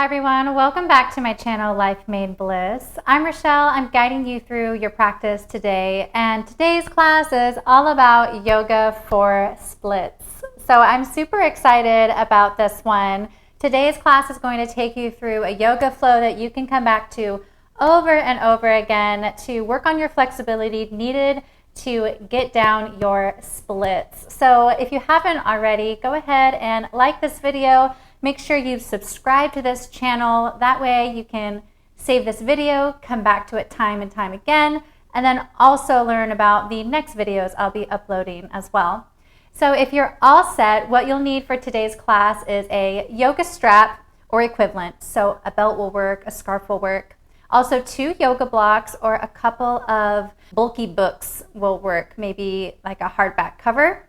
Hi everyone, welcome back to my channel, Life Made Bliss. I'm Rochelle. I'm guiding you through your practice today, and today's class is all about yoga for splits. So I'm super excited about this one. Today's class is going to take you through a yoga flow that you can come back to over and over again to work on your flexibility needed to get down your splits. So if you haven't already, go ahead and like this video. Make sure you subscribe to this channel. That way you can save this video, come back to it time and time again, and then also learn about the next videos I'll be uploading as well. So if you're all set, what you'll need for today's class is a yoga strap or equivalent. So a belt will work, a scarf will work. Also 2 yoga blocks or a couple of bulky books will work, maybe like a hardback cover.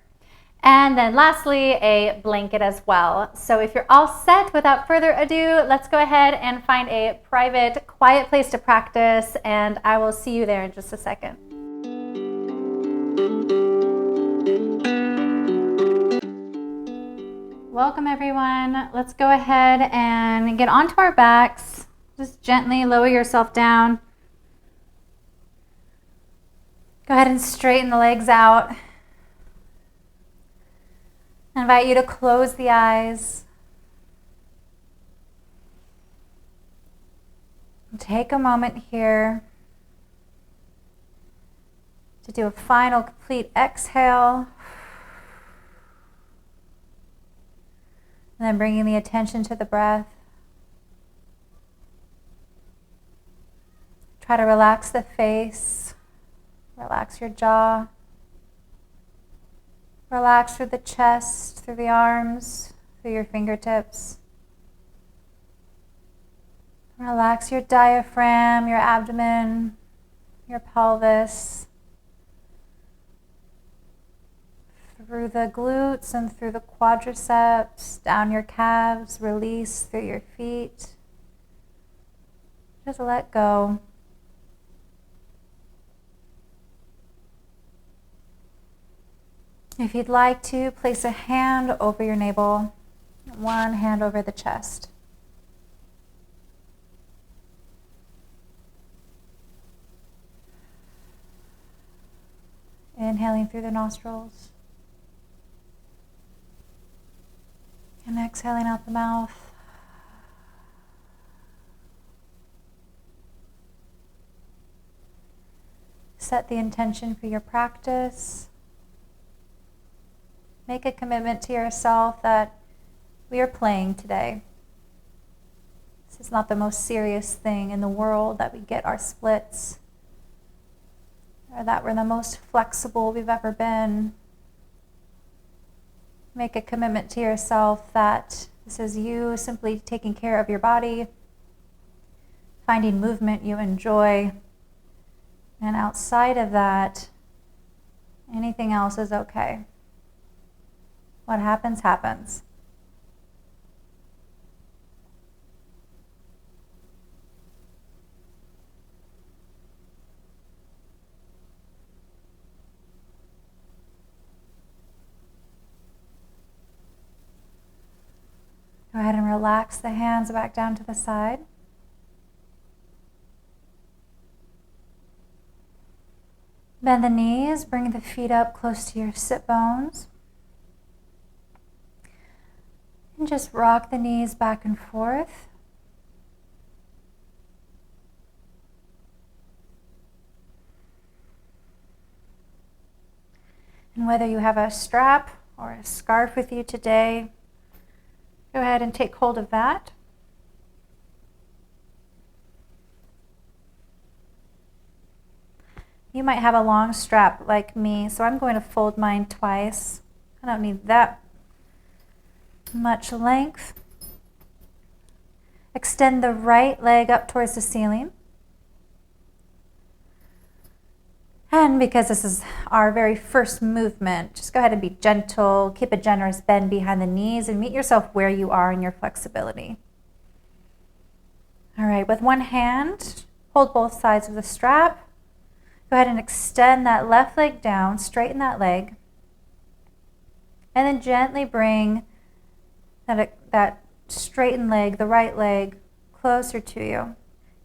And then lastly, a blanket as well. So if you're all set, without further ado, let's go ahead and find a private, quiet place to practice, and I will see you there in just a second. Welcome everyone. Let's go ahead and get onto our backs. Just gently lower yourself down. Go ahead and straighten the legs out. I invite you to close the eyes. Take a moment here to do a final complete exhale. And then bringing the attention to the breath. Try to relax the face, relax your jaw. Relax through the chest, through the arms, through your fingertips. Relax your diaphragm, your abdomen, your pelvis. Through the glutes and through the quadriceps, down your calves, release through your feet. Just let go. If you'd like to, place a hand over your navel, one hand over the chest. Inhaling through the nostrils. And exhaling out the mouth. Set the intention for your practice. Make a commitment to yourself that we are playing today. This is not the most serious thing in the world, that we get our splits, or that we're the most flexible we've ever been. Make a commitment to yourself that this is you simply taking care of your body, finding movement you enjoy, and outside of that, anything else is okay. What happens, happens. Go ahead and relax the hands back down to the side. Bend the knees, bring the feet up close to your sit bones. And just rock the knees back and forth. And whether you have a strap or a scarf with you today, go ahead and take hold of that. You might have a long strap like me, so I'm going to fold mine twice. I don't need that much length. Extend the right leg up towards the ceiling. And because this is our very first movement, just go ahead and be gentle, keep a generous bend behind the knees, and meet yourself where you are in your flexibility. All right, with one hand, hold both sides of the strap. Go ahead and extend that left leg down, straighten that leg, and then gently bring that straightened leg, the right leg, closer to you.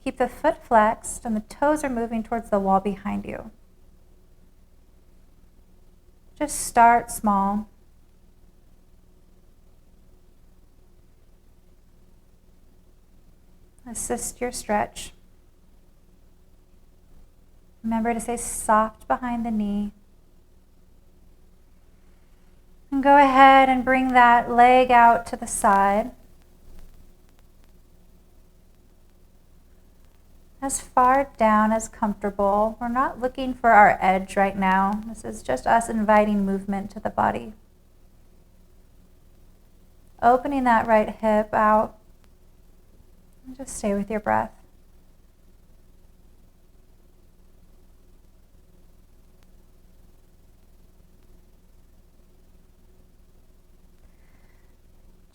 Keep the foot flexed and the toes are moving towards the wall behind you. Just start small. Assist your stretch. Remember to stay soft behind the knee. And go ahead and bring that leg out to the side. As far down as comfortable. We're not looking for our edge right now. This is just us inviting movement to the body. Opening that right hip out. And just stay with your breath.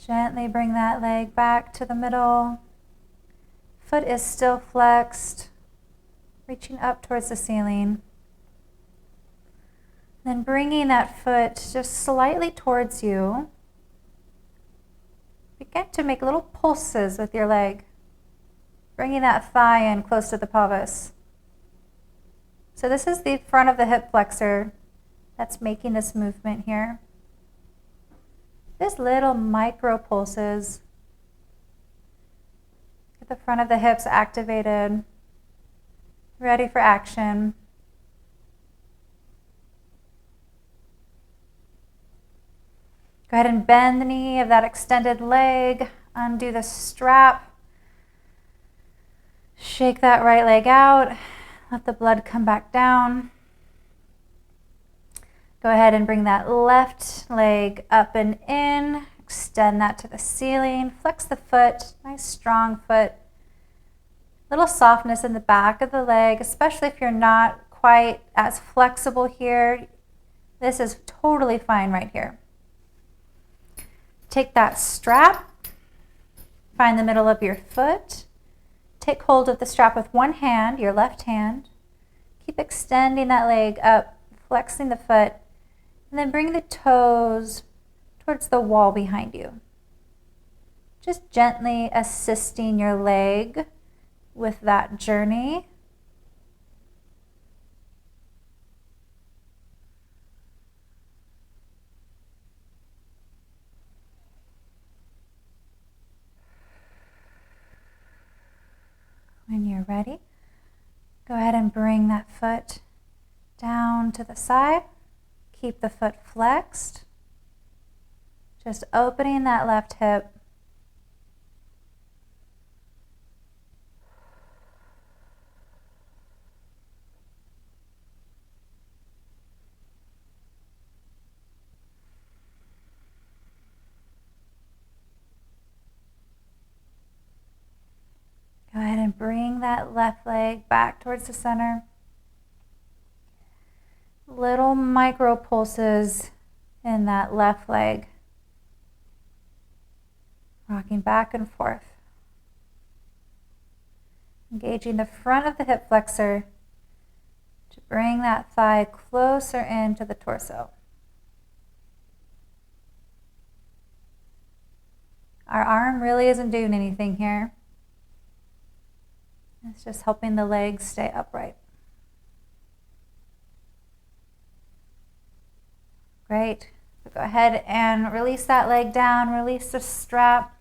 Gently bring that leg back to the middle. Foot is still flexed, reaching up towards the ceiling. Then bringing that foot just slightly towards you. Begin to make little pulses with your leg, bringing that thigh in close to the pelvis. So this is the front of the hip flexor that's making this movement here. Just little micro pulses. Get the front of the hips activated, ready for action. Go ahead and bend the knee of that extended leg, undo the strap. Shake that right leg out, let the blood come back down. Go ahead and bring that left leg up and in. Extend that to the ceiling. Flex the foot, nice strong foot. Little softness in the back of the leg, especially if you're not quite as flexible here. This is totally fine right here. Take that strap, find the middle of your foot. Take hold of the strap with one hand, your left hand. Keep extending that leg up, flexing the foot. And then bring the toes towards the wall behind you. Just gently assisting your leg with that journey. When you're ready, go ahead and bring that foot down to the side. Keep the foot flexed. Just opening that left hip. Go ahead and bring that left leg back towards the center. Little micro pulses in that left leg. Rocking back and forth. Engaging the front of the hip flexor to bring that thigh closer into the torso. Our arm really isn't doing anything here. It's just helping the legs stay upright. Great. So go ahead and release that leg down, release the strap.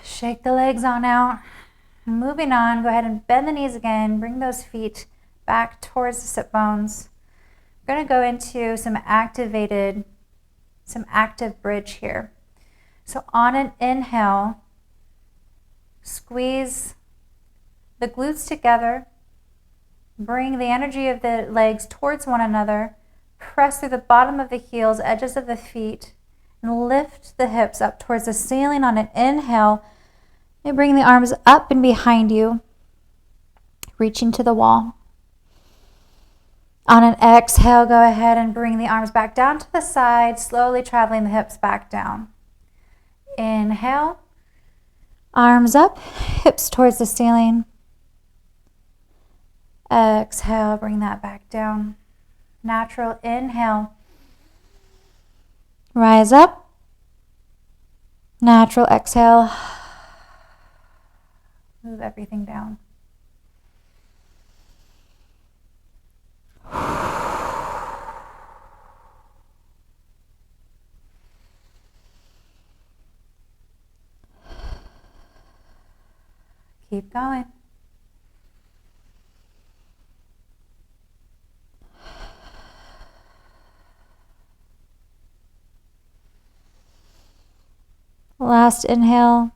Shake the legs on out. And moving on, go ahead and bend the knees again. Bring those feet back towards the sit bones. We're going to go into some active bridge here. So on an inhale, squeeze the glutes together. Bring the energy of the legs towards one another. Press through the bottom of the heels, edges of the feet, and lift the hips up towards the ceiling on an inhale. And bring the arms up and behind you, reaching to the wall. On an exhale, go ahead and bring the arms back down to the side, slowly traveling the hips back down. Inhale, arms up, hips towards the ceiling. Exhale, bring that back down. Natural inhale. Rise up. Natural exhale. Move everything down. Keep going. Last inhale.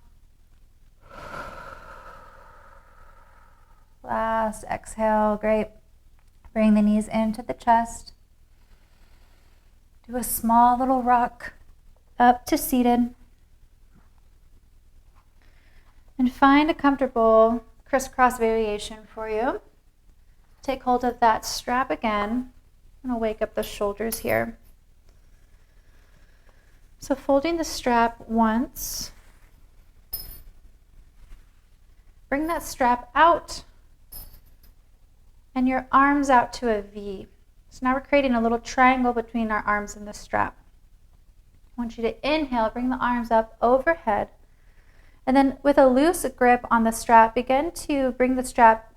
Last exhale. Great. Bring the knees into the chest. Do a small little rock up to seated. And find a comfortable crisscross variation for you. Take hold of that strap again. I'm going to wake up the shoulders here. So folding the strap once. Bring that strap out and your arms out to a V. So now we're creating a little triangle between our arms and the strap. I want you to inhale, bring the arms up overhead. And then with a loose grip on the strap, begin to bring the strap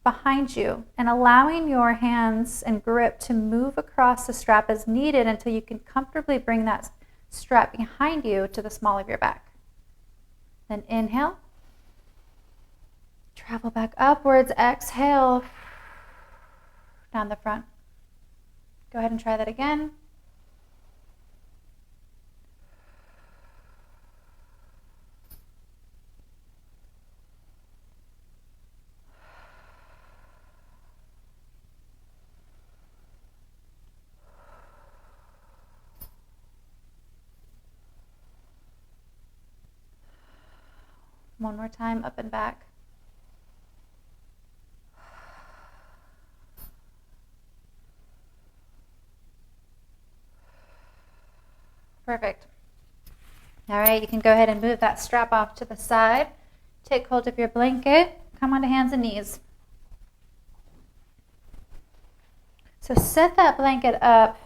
behind you and allowing your hands and grip to move across the strap as needed until you can comfortably bring that strap behind you to the small of your back. Then inhale. Travel back upwards. Exhale. Down the front. Go ahead and try that again. One more time, up and back. Perfect. All right, you can go ahead and move that strap off to the side. Take hold of your blanket. Come onto hands and knees. So set that blanket up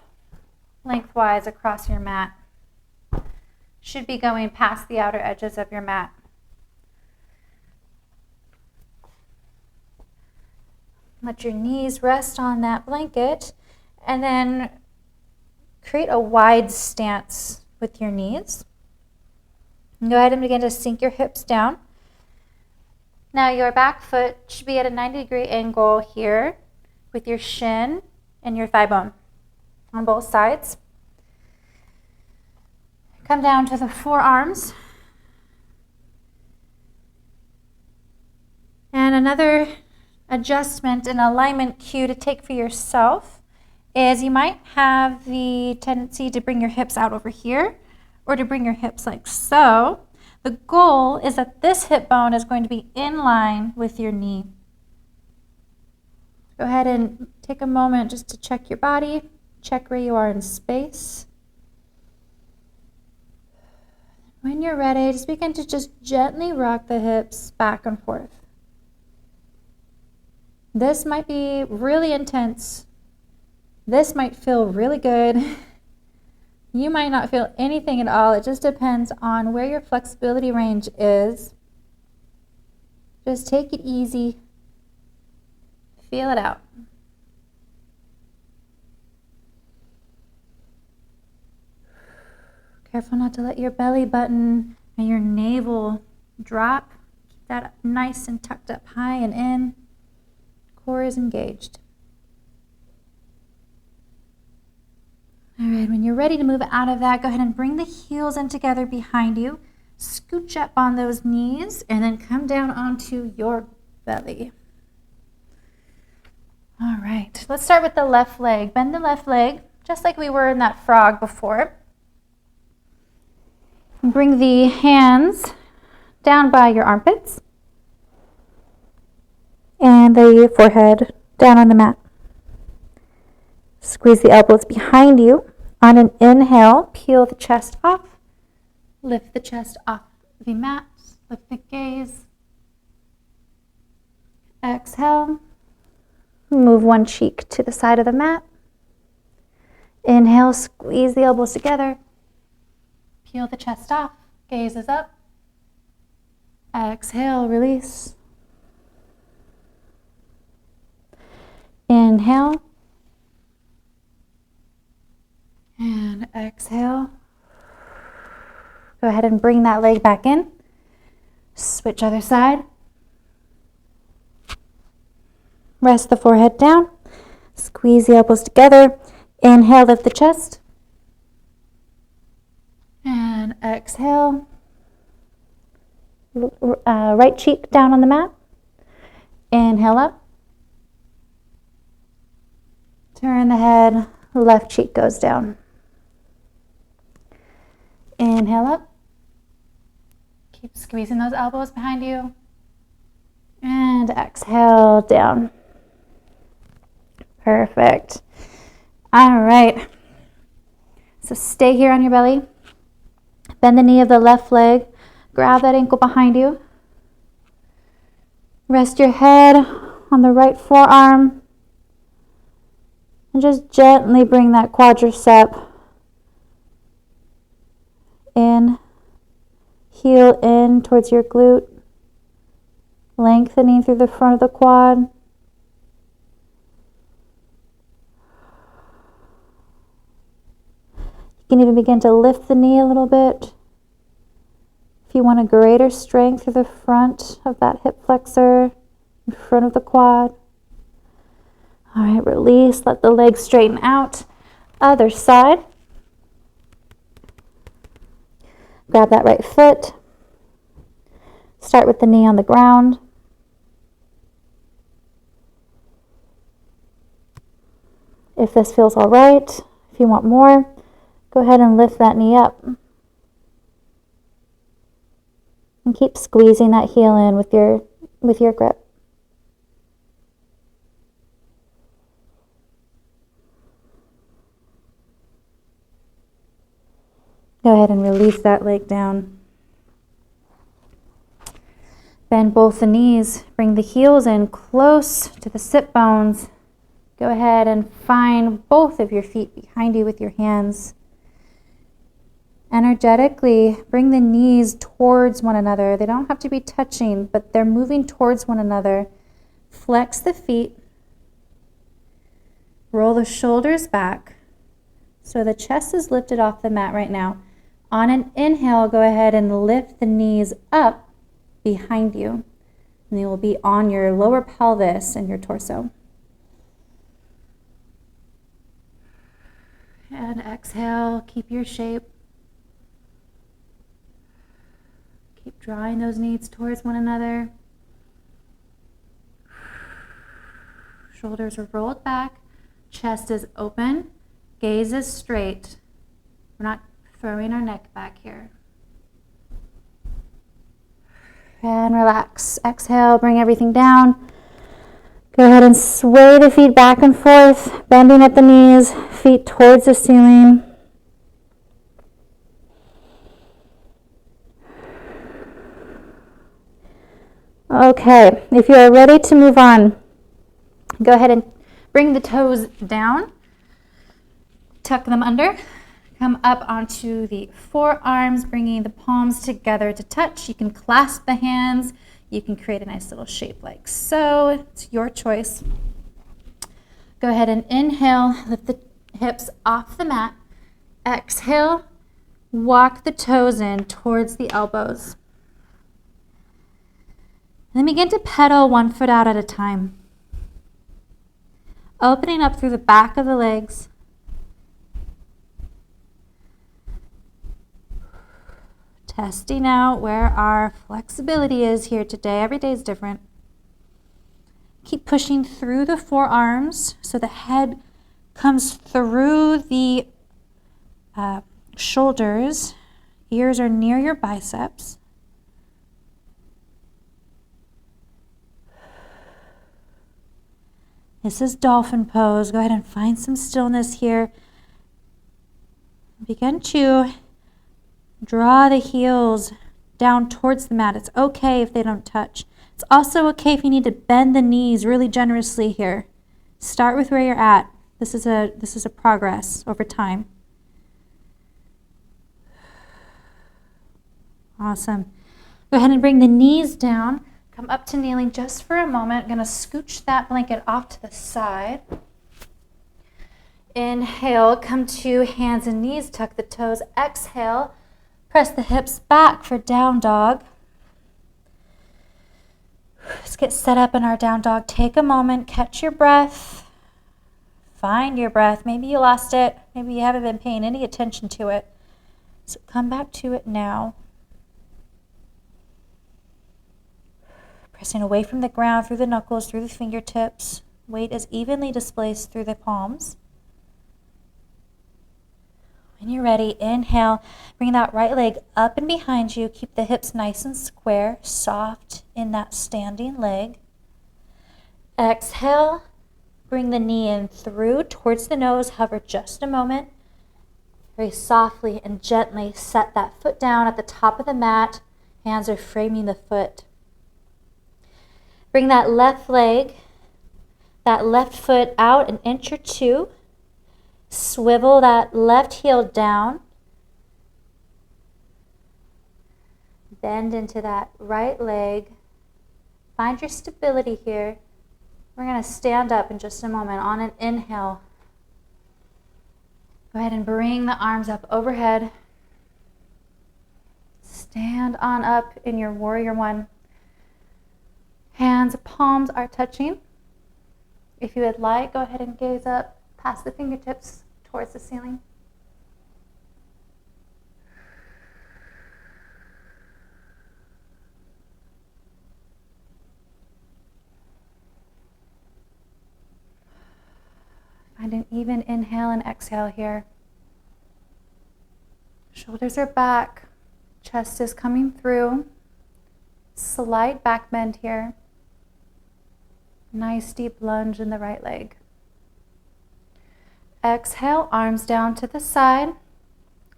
lengthwise across your mat. Should be going past the outer edges of your mat. Let your knees rest on that blanket and then create a wide stance with your knees. And go ahead and begin to sink your hips down. Now your back foot should be at a 90-degree angle here with your shin and your thigh bone on both sides. Come down to the forearms. And another adjustment and alignment cue to take for yourself is you might have the tendency to bring your hips out over here or to bring your hips like so. The goal is that this hip bone is going to be in line with your knee. Go ahead and take a moment just to check your body, check where you are in space. When you're ready, just begin to just gently rock the hips back and forth. This might be really intense. This might feel really good. You might not feel anything at all. It just depends on where your flexibility range is. Just take it easy. Feel it out. Careful not to let your belly button and your navel drop. Keep that nice and tucked up high and in. Core is engaged. All right, when you're ready to move out of that, go ahead and bring the heels in together behind you. Scooch up on those knees and then come down onto your belly. All right, let's start with the left leg. Bend the left leg, just like we were in that frog before. Bring the hands down by your armpits and the forehead down on the mat. Squeeze the elbows behind you. On an inhale, peel the chest off. Lift the chest off the mat. Lift the gaze. Exhale. Move one cheek to the side of the mat. Inhale, squeeze the elbows together. Peel the chest off. Gaze is up. Exhale, release. Inhale. And exhale. Go ahead and bring that leg back in. Switch other side. Rest the forehead down. Squeeze the elbows together. Inhale, lift the chest. And exhale. Right cheek down on the mat. Inhale up. Turn the head. Left cheek goes down. Inhale up. Keep squeezing those elbows behind you. And exhale down. Perfect. All right. So stay here on your belly. Bend the knee of the left leg. Grab that ankle behind you. Rest your head on the right forearm. And just gently bring that quadricep in. Heel in towards your glute. Lengthening through the front of the quad. You can even begin to lift the knee a little bit. If you want a greater strength through the front of that hip flexor, in front of the quad. All right, release, let the legs straighten out. Other side. Grab that right foot. Start with the knee on the ground. If this feels all right, if you want more, go ahead and lift that knee up. And keep squeezing that heel in with your grip. Go ahead and release that leg down. Bend both the knees. Bring the heels in close to the sit bones. Go ahead and find both of your feet behind you with your hands. Energetically, bring the knees towards one another. They don't have to be touching, but they're moving towards one another. Flex the feet. Roll the shoulders back. So the chest is lifted off the mat right now. On an inhale, go ahead and lift the knees up behind you. And they will be on your lower pelvis and your torso. And exhale, keep your shape. Keep drawing those knees towards one another. Shoulders are rolled back. Chest is open. Gaze is straight. We're not throwing our neck back here. And relax. Exhale, bring everything down. Go ahead and sway the feet back and forth, bending at the knees, feet towards the ceiling. Okay, if you are ready to move on, go ahead and bring the toes down. Tuck them under. Come up onto the forearms, bringing the palms together to touch. You can clasp the hands. You can create a nice little shape like so. It's your choice. Go ahead and inhale. Lift the hips off the mat. Exhale. Walk the toes in towards the elbows. And then begin to pedal one foot out at a time. Opening up through the back of the legs. Testing out where our flexibility is here today. Every day is different. Keep pushing through the forearms so the head comes through the shoulders. Ears are near your biceps. This is dolphin pose. Go ahead and find some stillness here. Begin to draw the heels down towards the mat. It's okay if they don't touch. It's also okay if you need to bend the knees really generously here. Start with where you're at. This is a progress over time. Awesome. Go ahead and bring the knees down. Come up to kneeling just for a moment. I'm going to scooch that blanket off to the side. Inhale, come to hands and knees, tuck the toes. Exhale, press the hips back for down dog. Let's get set up in our down dog. Take a moment, catch your breath. Find your breath. Maybe you lost it. Maybe you haven't been paying any attention to it. So come back to it now. Pressing away from the ground, through the knuckles, through the fingertips. Weight is evenly displaced through the palms. When you're ready, inhale, bring that right leg up and behind you. Keep the hips nice and square, soft in that standing leg. Exhale, bring the knee in through towards the nose. Hover just a moment. Very softly and gently set that foot down at the top of the mat. Hands are framing the foot. Bring that left leg, that left foot out an inch or two. Swivel that left heel down. Bend into that right leg. Find your stability here. We're going to stand up in just a moment. On an inhale, go ahead and bring the arms up overhead. Stand on up in your warrior one. Hands, palms are touching. If you would like, go ahead and gaze up past the fingertips towards the ceiling. Find an even inhale and exhale here. Shoulders are back, chest is coming through. Slight back bend here. Nice deep lunge in the right leg. Exhale, arms down to the side.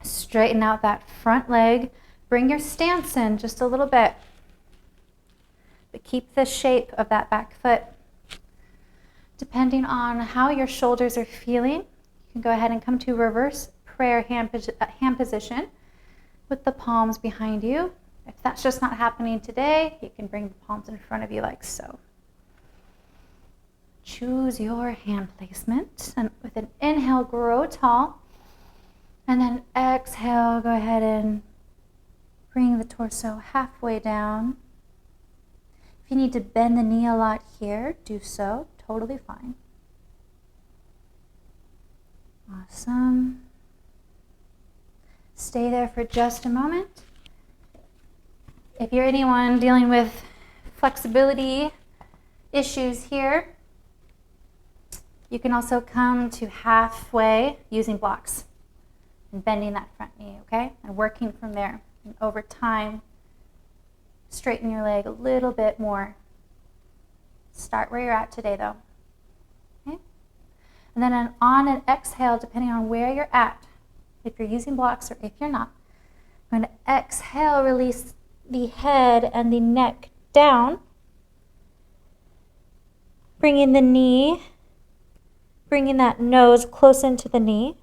Straighten out that front leg. Bring your stance in just a little bit. But keep the shape of that back foot. Depending on how your shoulders are feeling, you can go ahead and come to reverse prayer hand position with the palms behind you. If that's just not happening today, you can bring the palms in front of you like so. Choose your hand placement, and with an inhale, grow tall, and then exhale, go ahead and bring the torso halfway down. If you need to bend the knee a lot here, do so, totally fine. Awesome. Stay there for just a moment. If you're anyone dealing with flexibility issues here, you can also come to halfway using blocks and bending that front knee, okay? And working from there. And over time, straighten your leg a little bit more. Start where you're at today, though. Okay? And then on an exhale, depending on where you're at, if you're using blocks or if you're not, I'm going to exhale, release the head and the neck down. Bringing the knee, bringing that nose close into the knee.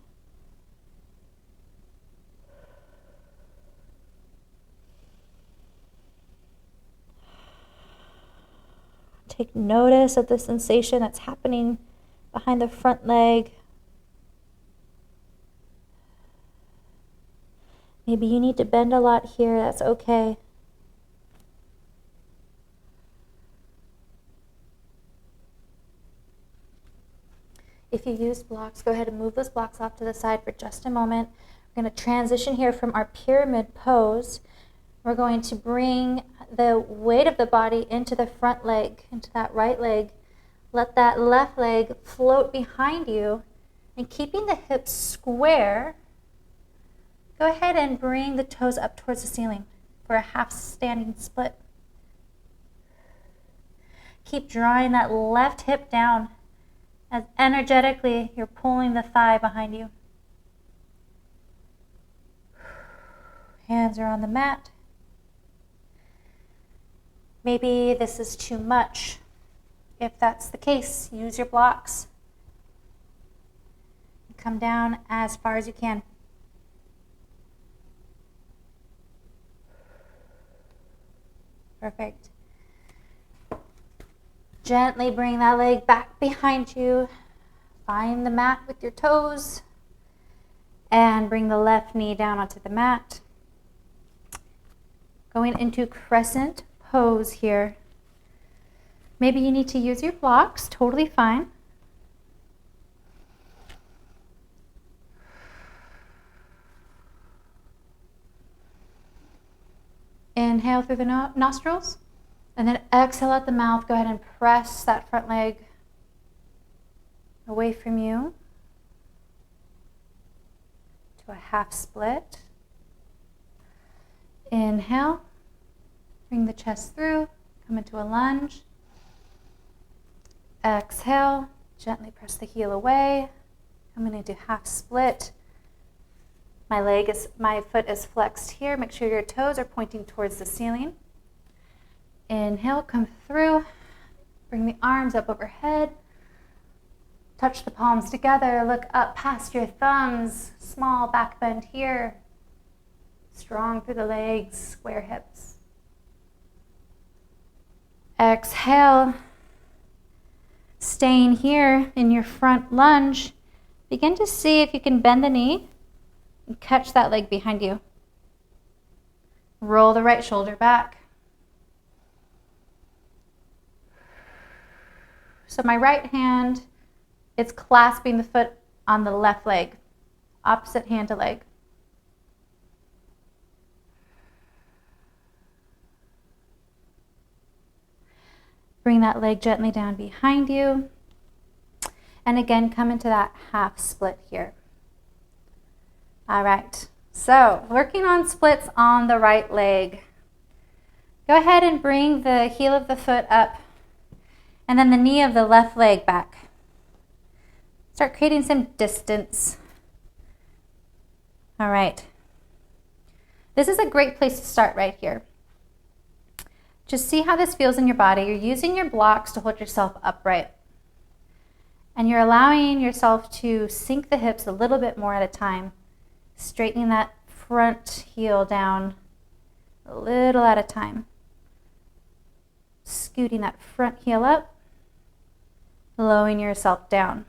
Take notice of the sensation that's happening behind the front leg. Maybe you need to bend a lot here, that's okay. If you use blocks, go ahead and move those blocks off to the side for just a moment. We're going to transition here from our pyramid pose. We're going to bring the weight of the body into the front leg, into that right leg. Let that left leg float behind you, and keeping the hips square, go ahead and bring the toes up towards the ceiling for a half standing split. Keep drawing that left hip down as energetically you're pulling the thigh behind you. Hands are on the mat. Maybe this is too much. If that's the case, use your blocks. Come down as far as you can. Perfect. Gently bring that leg back behind you. Find the mat with your toes. And bring the left knee down onto the mat. Going into crescent pose here. Maybe you need to use your blocks, totally fine. Inhale through the nostrils, and then exhale out the mouth. Go ahead and press that front leg away from you to a half split. Inhale, bring the chest through, come into a lunge. Exhale, gently press the heel away, coming into half split. My foot is flexed here. Make sure your toes are pointing towards the ceiling. Inhale, come through. Bring the arms up overhead. Touch the palms together. Look up past your thumbs. Small back bend here. Strong through the legs, square hips. Exhale. Staying here in your front lunge. Begin to see if you can bend the knee and catch that leg behind you. Roll the right shoulder back. So my right hand is clasping the foot on the left leg, opposite hand to leg. Bring that leg gently down behind you. And again, come into that half split here. All right, so working on splits on the right leg. Go ahead and bring the heel of the foot up and then the knee of the left leg back. Start creating some distance. All right. This is a great place to start right here. Just see how this feels in your body. You're using your blocks to hold yourself upright. And you're allowing yourself to sink the hips a little bit more at a time. Straightening that front heel down a little at a time. Scooting that front heel up, lowering yourself down.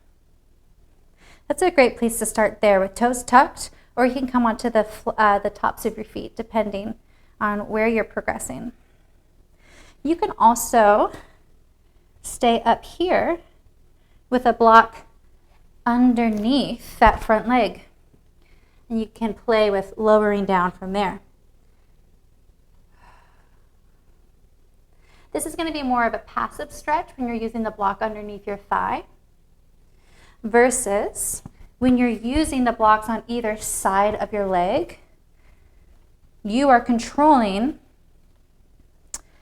That's a great place to start there with toes tucked, or you can come onto the tops of your feet, depending on where you're progressing. You can also stay up here with a block underneath that front leg. And you can play with lowering down from there. This is going to be more of a passive stretch when you're using the block underneath your thigh versus when you're using the blocks on either side of your leg. You are controlling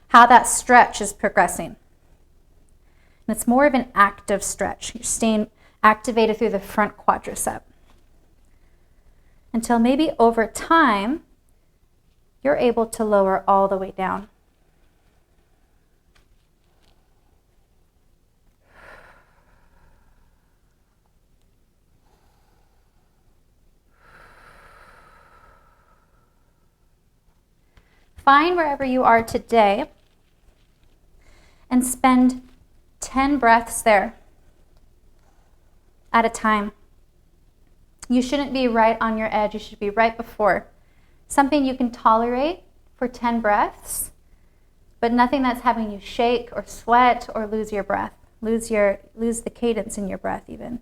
how that stretch is progressing. And it's more of an active stretch. You're staying activated through the front quadricep. Until maybe over time, you're able to lower all the way down. Find wherever you are today and spend 10 breaths there at a time. You shouldn't be right on your edge. You should be right before. Something you can tolerate for 10 breaths, but nothing that's having you shake or sweat or lose your breath. Lose the cadence in your breath even.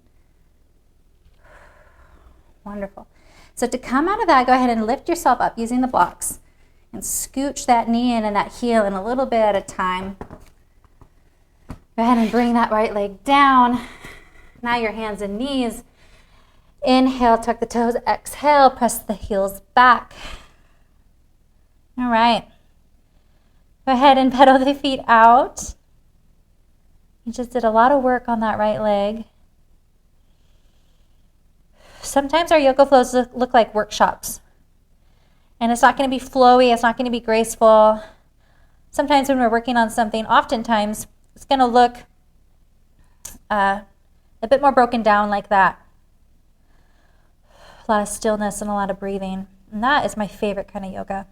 Wonderful. So to come out of that, go ahead and lift yourself up using the blocks and scooch that knee in and that heel in a little bit at a time. Go ahead and bring that right leg down. Now your hands and knees. Inhale, tuck the toes. Exhale, press the heels back. All right. Go ahead and pedal the feet out. You just did a lot of work on that right leg. Sometimes our yoga flows look like workshops. And it's not going to be flowy. It's not going to be graceful. Sometimes when we're working on something, oftentimes it's going to look a bit more broken down like that. A lot of stillness and a lot of breathing. And that is my favorite kind of yoga.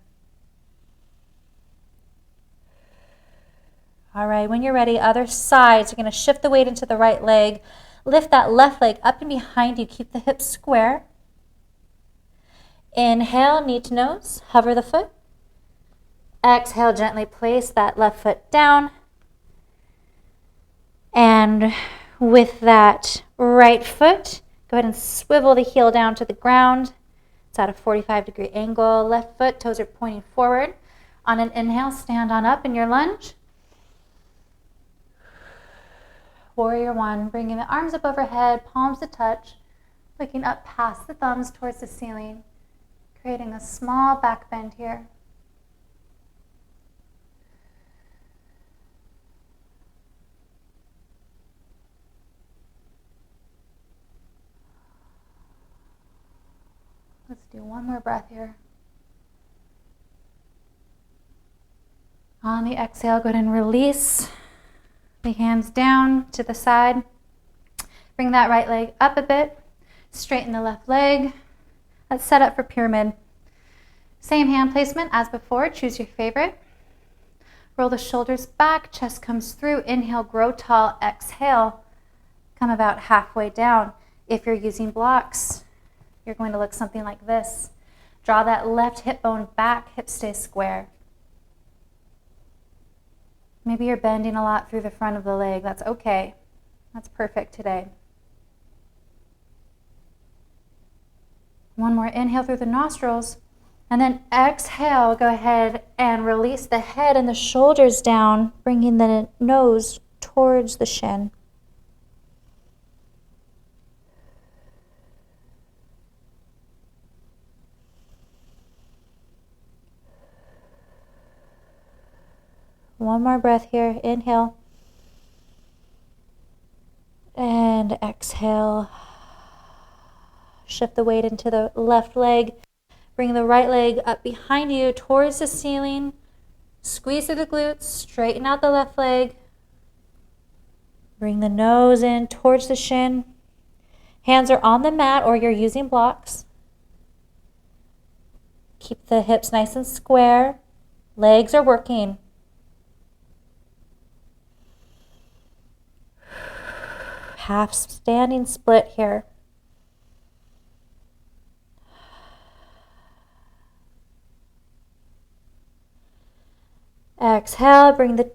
All right, when you're ready, other side. So you're going to shift the weight into the right leg. Lift that left leg up and behind you. Keep the hips square. Inhale, knee to nose. Hover the foot. Exhale, gently place that left foot down. And with that right foot, go ahead and swivel the heel down to the ground. It's at a 45-degree angle. Left foot, toes are pointing forward. On an inhale, stand on up in your lunge. Warrior one, bringing the arms up overhead, palms to touch, looking up past the thumbs towards the ceiling, creating a small back bend here. Let's do one more breath here. On the exhale, go ahead and release the hands down to the side. Bring that right leg up a bit. Straighten the left leg. Let's set up for pyramid. Same hand placement as before. Choose your favorite. Roll the shoulders back. Chest comes through. Inhale, grow tall. Exhale, come about halfway down. If you're using blocks, you're going to look something like this. Draw that left hip bone back. Hips stay square. Maybe you're bending a lot through the front of the leg. That's okay. That's perfect today. One more inhale through the nostrils. And then exhale, go ahead and release the head and the shoulders down, bringing the nose towards the shin. One more breath here. Inhale. And exhale. Shift the weight into the left leg. Bring the right leg up behind you towards the ceiling. Squeeze through the glutes. Straighten out the left leg. Bring the nose in towards the shin. Hands are on the mat or you're using blocks. Keep the hips nice and square. Legs are working. Half standing split here. Exhale, bring the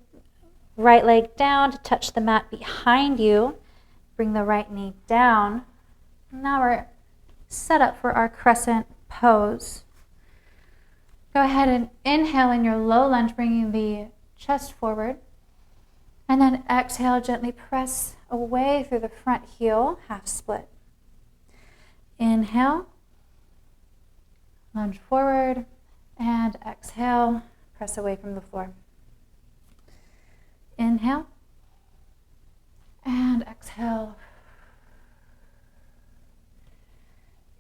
right leg down to touch the mat behind you. Bring the right knee down. Now we're set up for our crescent pose. Go ahead and inhale in your low lunge, bringing the chest forward. And then exhale, gently press away through the front heel, half split. Inhale, lunge forward, and exhale, press away from the floor. Inhale, and exhale.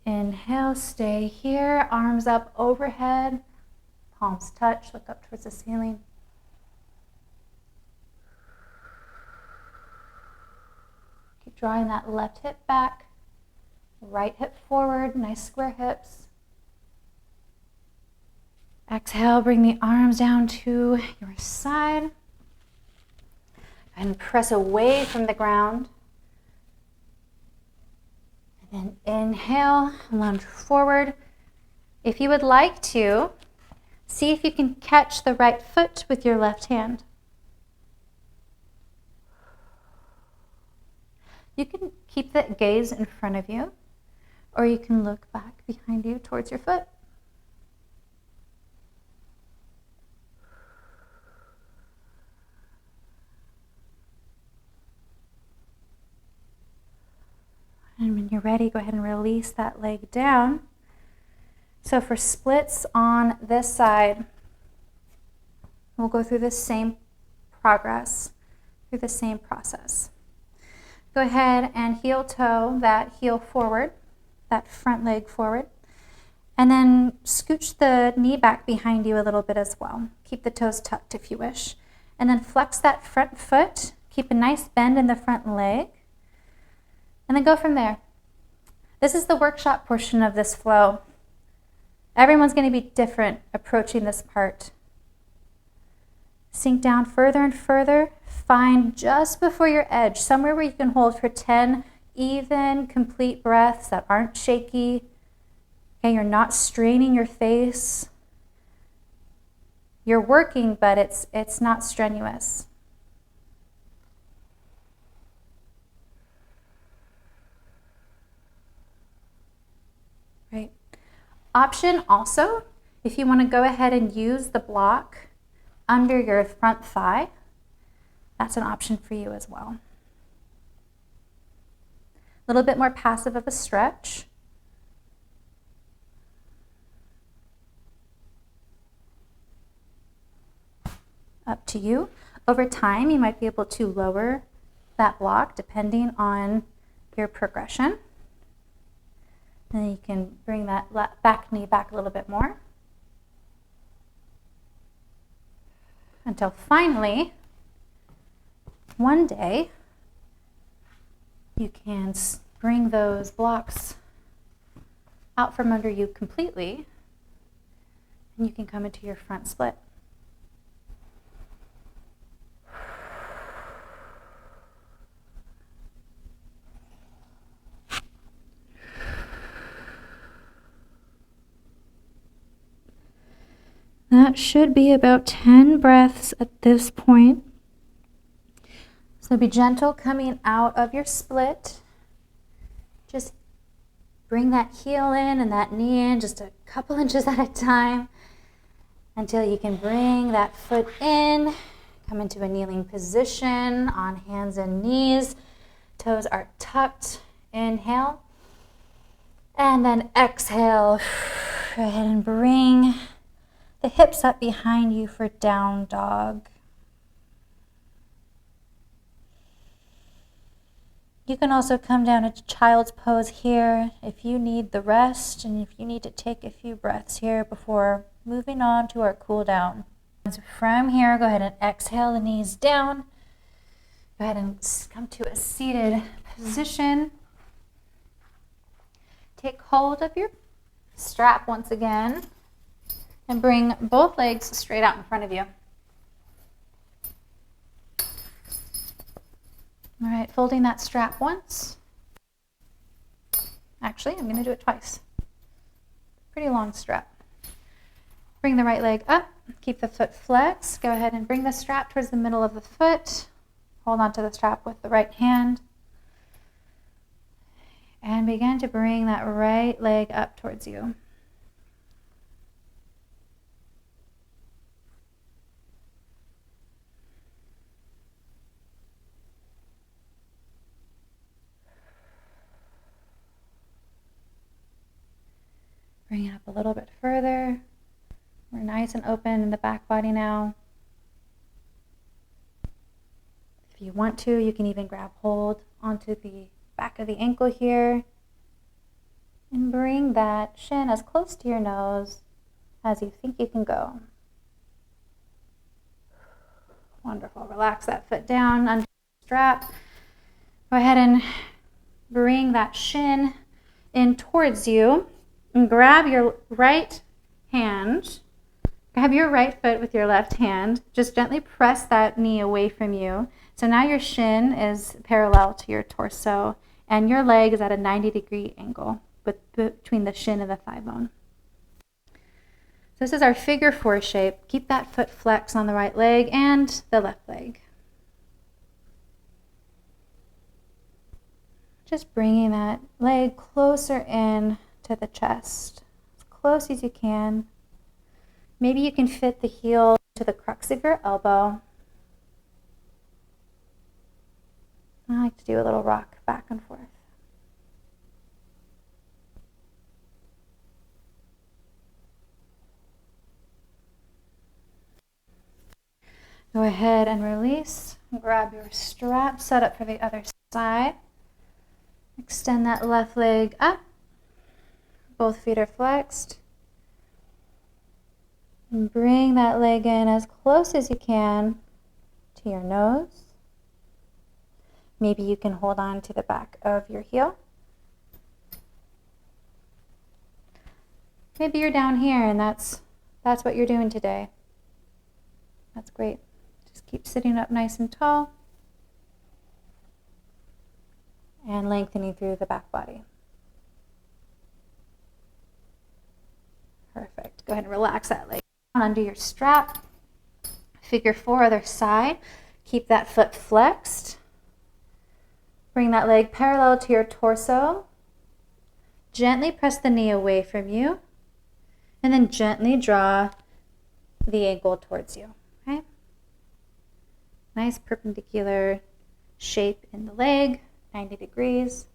Inhale, stay here, arms up overhead, palms touch, look up towards the ceiling. Drawing that left hip back, right hip forward, nice square hips. Exhale, bring the arms down to your side. And press away from the ground. And then inhale, lunge forward. If you would like to, see if you can catch the right foot with your left hand. You can keep the gaze in front of you, or you can look back behind you towards your foot. And when you're ready, go ahead and release that leg down. So for splits on this side, we'll go through the same progress, through the same process. Go ahead and heel toe that heel forward, that front leg forward. And then scooch the knee back behind you a little bit as well. Keep the toes tucked if you wish. And then flex that front foot. Keep a nice bend in the front leg. And then go from there. This is the workshop portion of this flow. Everyone's going to be different approaching this part. Sink down further and further. Find just before your edge, somewhere where you can hold for 10 even, complete breaths that aren't shaky. Okay, you're not straining your face. You're working, but it's not strenuous. Right. Option also, if you want to go ahead and use the block under your front thigh, that's an option for you as well. A little bit more passive of a stretch. Up to you. Over time, you might be able to lower that block depending on your progression. And then you can bring that back knee back a little bit more. Until finally, one day, you can bring those blocks out from under you completely, and you can come into your front split. That should be about 10 breaths at this point. So be gentle coming out of your split. Just bring that heel in and that knee in just a couple inches at a time until you can bring that foot in. Come into a kneeling position on hands and knees. Toes are tucked. Inhale. And then exhale. Go ahead and bring the hips up behind you for down dog. You can also come down into child's pose here if you need the rest and if you need to take a few breaths here before moving on to our cool down. So from here, go ahead and exhale the knees down. Go ahead and come to a seated position. Take hold of your strap once again. And bring both legs straight out in front of you. All right, folding that strap once. Actually, I'm going to do it twice. Pretty long strap. Bring the right leg up. Keep the foot flexed. Go ahead and bring the strap towards the middle of the foot. Hold on to the strap with the right hand. And begin to bring that right leg up towards you. Bring it up a little bit further. We're nice and open in the back body now. If you want to, you can even grab hold onto the back of the ankle here. And bring that shin as close to your nose as you think you can go. Wonderful. Relax that foot down under the strap. Go ahead and bring that shin in towards you. And grab your right hand, grab your right foot with your left hand. Just gently press that knee away from you. So now your shin is parallel to your torso and your leg is at a 90-degree angle between the shin and the thigh bone. So this is our figure 4 shape. Keep that foot flex on the right leg and the left leg. Just bringing that leg closer in to the chest, as close as you can. Maybe you can fit the heel to the crux of your elbow. I like to do a little rock back and forth. Go ahead and release. Grab your strap, set up for the other side. Extend that left leg up. Both feet are flexed. And bring that leg in as close as you can to your nose. Maybe you can hold on to the back of your heel. Maybe you're down here and that's what you're doing today. That's great. Just keep sitting up nice and tall and lengthening through the back body. Perfect. Go ahead and relax that leg under your strap. Figure 4, other side. Keep that foot flexed. Bring that leg parallel to your torso. Gently press the knee away from you. And then gently draw the ankle towards you. Okay? Nice perpendicular shape in the leg, 90 degrees.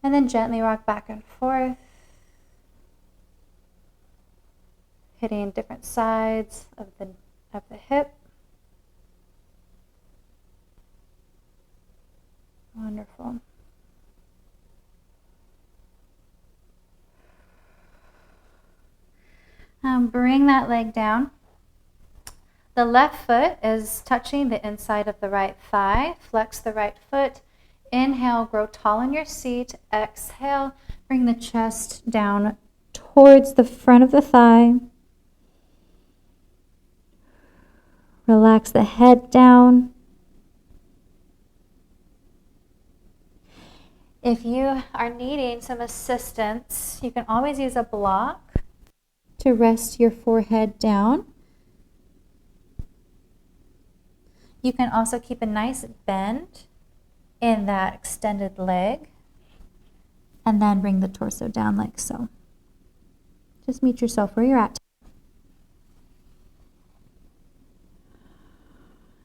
And then gently rock back and forth, hitting different sides of the hip. Wonderful. Bring that leg down. The left foot is touching the inside of the right thigh. Flex the right foot. Inhale, grow tall in your seat. Exhale, bring the chest down towards the front of the thigh. Relax the head down. If you are needing some assistance, you can always use a block to rest your forehead down. You can also keep a nice bend in that extended leg and then bring the torso down like so. Just meet yourself where you're at.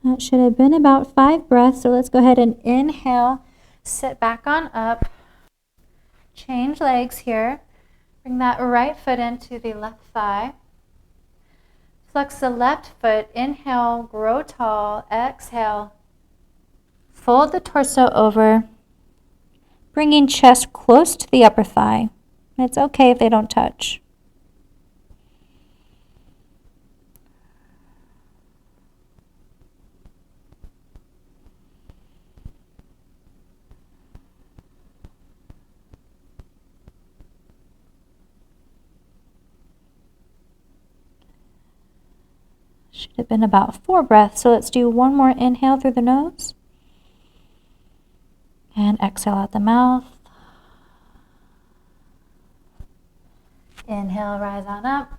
That should have been about 5 breaths, so let's go ahead and inhale, sit back on up, change legs here, bring that right foot into the left thigh. Flex the left foot, inhale, grow tall, exhale. Fold the torso over, bringing chest close to the upper thigh. It's okay if they don't touch. Should have been about 4 breaths, so let's do one more inhale through the nose. And exhale out the mouth. Inhale, rise on up.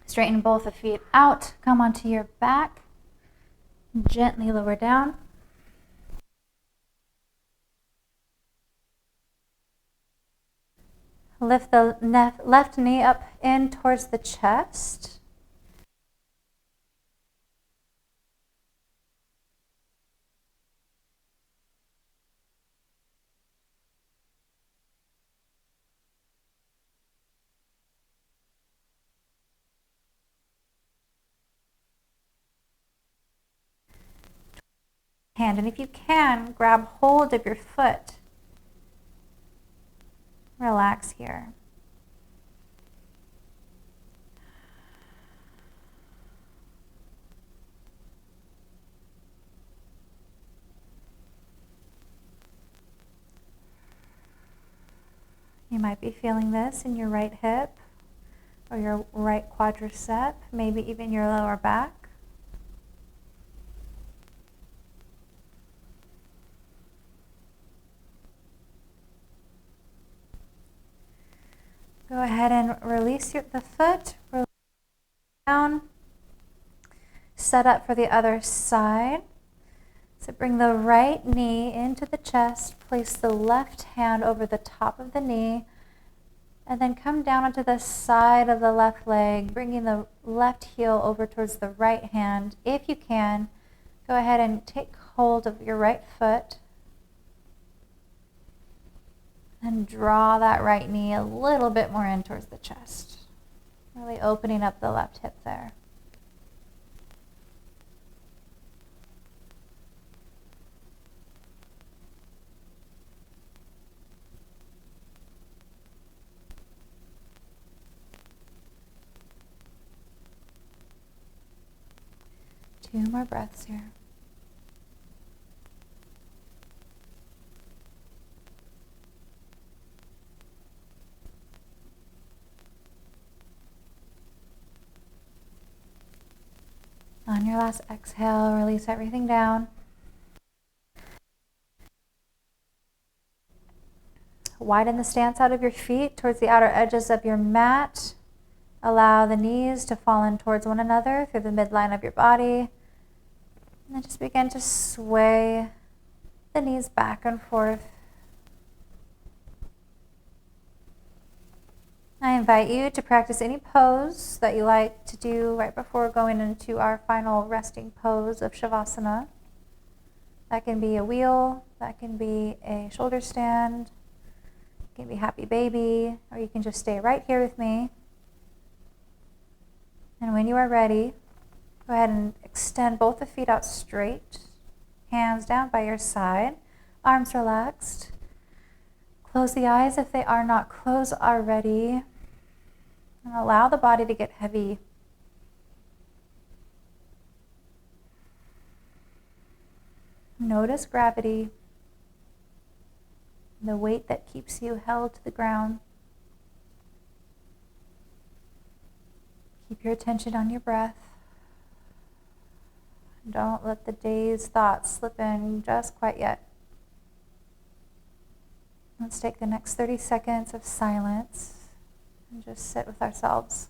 Straighten both the feet out. Come onto your back. Gently lower down. Lift the left knee up in towards the chest. Hand, and if you can, grab hold of your foot. Relax here. You might be feeling this in your right hip or your right quadricep, maybe even your lower back. Go ahead and release the foot, release down, set up for the other side. So bring the right knee into the chest, place the left hand over the top of the knee, and then come down onto the side of the left leg, bringing the left heel over towards the right hand. If you can, go ahead and take hold of your right foot and draw that right knee a little bit more in towards the chest, really opening up the left hip there. Two more breaths here. On your last exhale, release everything down. Widen the stance out of your feet towards the outer edges of your mat. Allow the knees to fall in towards one another through the midline of your body. And then just begin to sway the knees back and forth. I invite you to practice any pose that you like to do right before going into our final resting pose of Shavasana. That can be a wheel, that can be a shoulder stand, it can be happy baby, or you can just stay right here with me. And when you are ready, go ahead and extend both the feet out straight, hands down by your side, arms relaxed. Close the eyes if they are not closed already. And allow the body to get heavy. Notice gravity, the weight that keeps you held to the ground. Keep your attention on your breath. Don't let the day's thoughts slip in just quite yet. Let's take the next 30 seconds of silence and just sit with ourselves.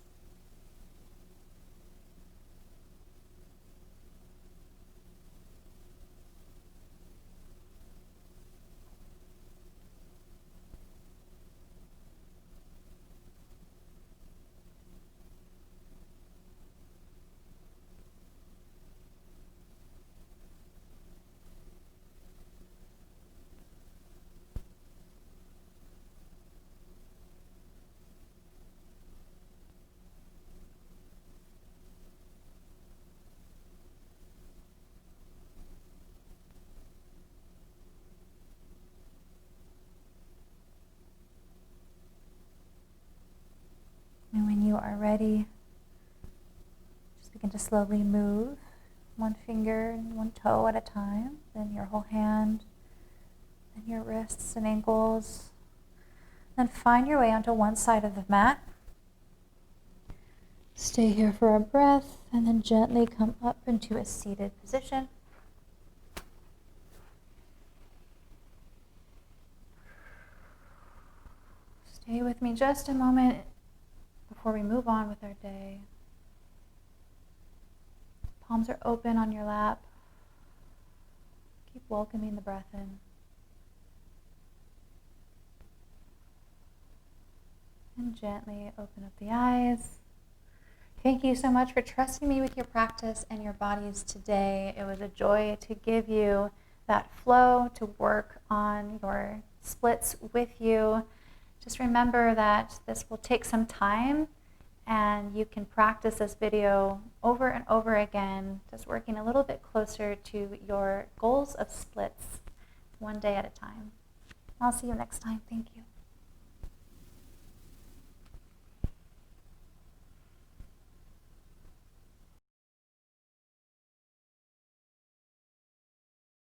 And when you are ready, just begin to slowly move one finger and one toe at a time, then your whole hand, then your wrists and ankles. Then find your way onto one side of the mat. Stay here for a breath and then gently come up into a seated position. Stay with me just a moment before we move on with our day. Palms are open on your lap. Keep welcoming the breath in. And gently open up the eyes. Thank you so much for trusting me with your practice and your bodies today. It was a joy to give you that flow, to work on your splits with you. Just remember that this will take some time and you can practice this video over and over again, just working a little bit closer to your goals of splits, one day at a time. I'll see you next time. Thank you.